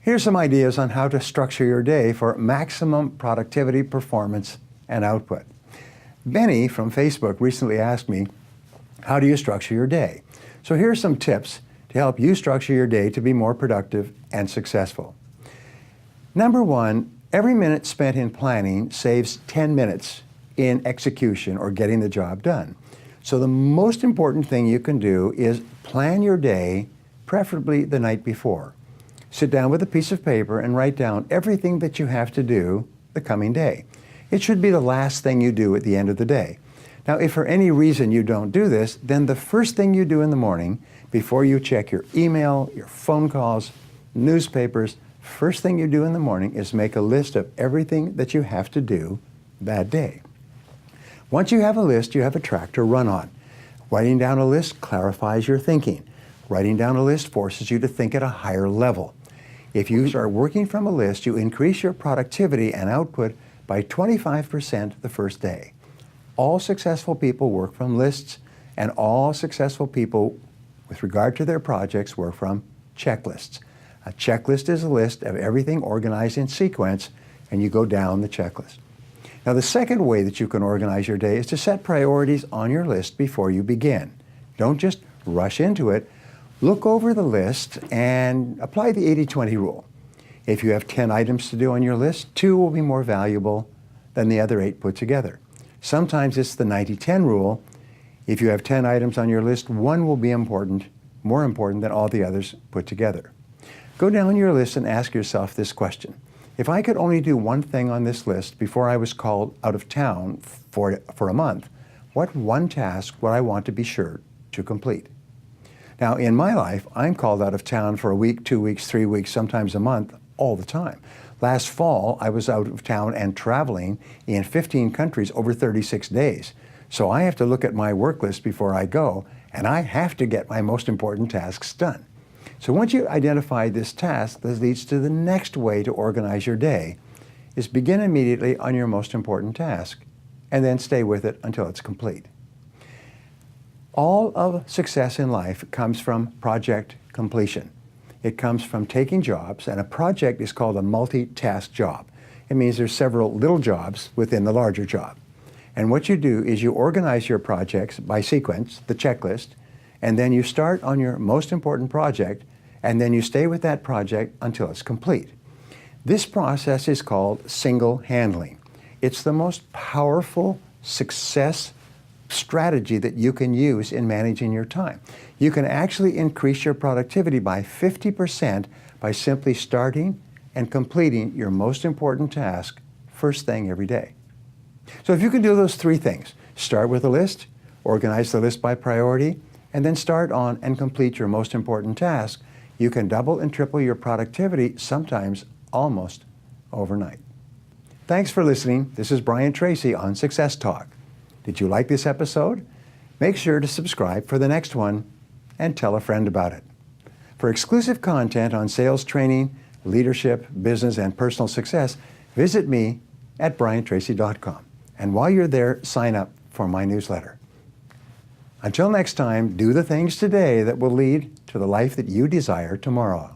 Here's some ideas on how to structure your day for maximum productivity, performance, and output. Benny from Facebook recently asked me, how do you structure your day? So here's some tips to help you structure your day to be more productive and successful. Number one, every minute spent in planning saves 10 minutes in execution or getting the job done. So the most important thing you can do is plan your day, preferably the night before. Sit down with a piece of paper and write down everything that you have to do the coming day. It should be the last thing you do at the end of the day. Now, if for any reason you don't do this, then the first thing you do in the morning, before you check your email, your phone calls, newspapers, first thing you do in the morning is make a list of everything that you have to do that day. Once you have a list, you have a track to run on. Writing down a list clarifies your thinking. Writing down a list forces you to think at a higher level. If you start working from a list, you increase your productivity and output by 25% the first day. All successful people work from lists, and all successful people, with regard to their projects, work from checklists. A checklist is a list of everything organized in sequence, and you go down the checklist. Now, the second way that you can organize your day is to set priorities on your list before you begin. Don't just rush into it. Look over the list and apply the 80-20 rule. If you have 10 items to do on your list, 2 will be more valuable than the other 8 put together. Sometimes it's the 90-10 rule. If you have 10 items on your list, 1 will be more important than all the others put together. Go down your list and ask yourself this question. If I could only do one thing on this list before I was called out of town for a month, what one task would I want to be sure to complete? Now, in my life, I'm called out of town for a week, 2 weeks, 3 weeks, sometimes a month, all the time. Last fall, I was out of town and traveling in 15 countries over 36 days. So I have to look at my work list before I go, and I have to get my most important tasks done. So once you identify this task, this leads to the next way to organize your day, is begin immediately on your most important task, and then stay with it until it's complete. All of success in life comes from project completion. It comes from taking jobs, and a project is called a multi-task job. It means there's several little jobs within the larger job. And what you do is you organize your projects by sequence, the checklist, and then you start on your most important project, and then you stay with that project until it's complete. This process is called single handling. It's the most powerful success strategy that you can use in managing your time. You can actually increase your productivity by 50% by simply starting and completing your most important task first thing every day. So if you can do those 3 things, start with a list, organize the list by priority, and then start on and complete your most important task, you can double and triple your productivity, sometimes almost overnight. Thanks for listening. This is Brian Tracy on Success Talk. Did you like this episode? Make sure to subscribe for the next one and tell a friend about it. For exclusive content on sales training, leadership, business, and personal success, visit me at briantracy.com. And while you're there, sign up for my newsletter. Until next time, do the things today that will lead to the life that you desire tomorrow.